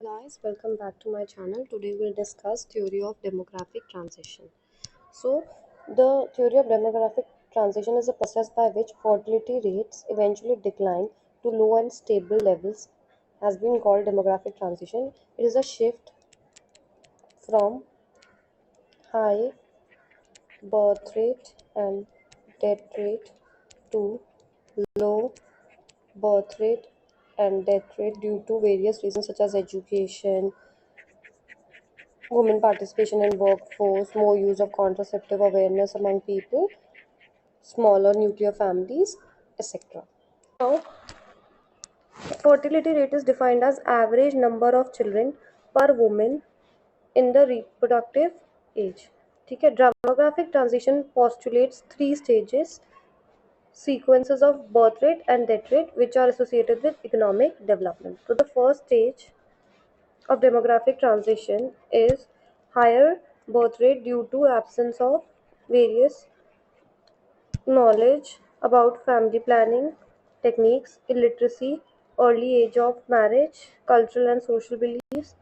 Guys, welcome back to my channel. Today we'll discuss theory of demographic transition. So, the theory of demographic transition is a process by which fertility rates eventually decline to low and stable levels has been called demographic transition. It is a shift from high birth rate and death rate to low birth rate and death rate due to various reasons such as education, women participation in workforce, more use of contraceptive awareness among people, smaller nuclear families, etc. Now, fertility rate is defined as average number of children per woman in the reproductive age. ठीक है. Demographic transition postulates three stages, sequences of birth rate and death rate, which are associated with economic development. So the first stage of demographic transition is higher birth rate due to absence of various knowledge about family planning techniques, illiteracy, early age of marriage, cultural and social beliefs,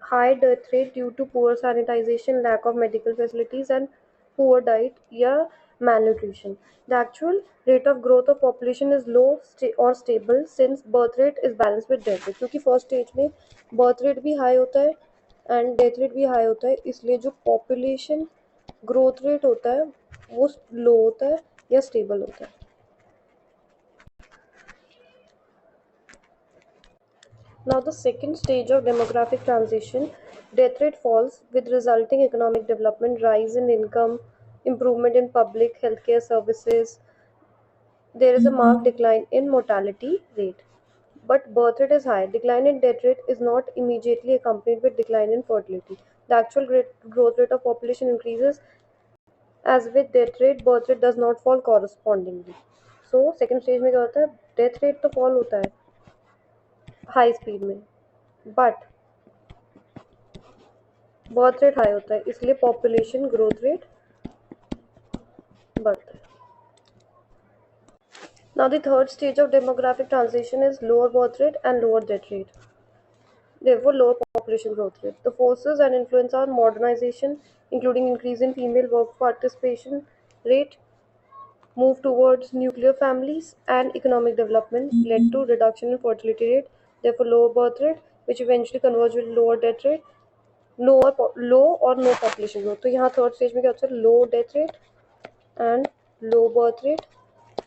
high death rate due to poor sanitization, lack of medical facilities, and poor diet या malnutrition. The actual rate of growth of population is low or stable since birth rate is balanced with death rate. क्योंकि first stage में birth rate भी high होता है and death rate भी high होता है, इसलिए जो पॉपुलेशन ग्रोथ रेट होता है वो लो होता है या स्टेबल होता है. Now, the second stage of demographic transition, death rate falls with resulting economic development, rise in income, improvement in public healthcare services. There is a marked decline in mortality rate. But birth rate is high. Decline in death rate is not immediately accompanied with decline in fertility. The actual growth rate of population increases as with death rate, birth rate does not fall correspondingly. So, second stage में क्या होता है? Death rate तो fall होता है high speed में, but birth rate high होता है, इसलिए पॉपुलेशन ग्रोथ रेट बढ़ता है. Now the third stage of demographic transition is lower birth rate and lower death rate. Therefore, lower population growth rate. The forces and influence are modernization, including increase in female work participation rate, move towards nuclear families, and economic development led to reduction in fertility rate. Therefore, lower birth rate, which eventually converge with lower death rate, low or no population growth. तो यहाँ third stage में क्या होता है? लो death rate and low birth rate,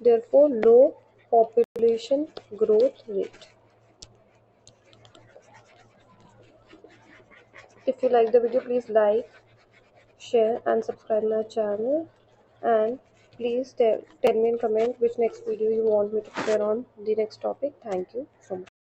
therefore low population growth rate. If you like the video, please like, share and subscribe my channel, and please tell me in comment which next video you want me to share on the next topic. Thank you so much.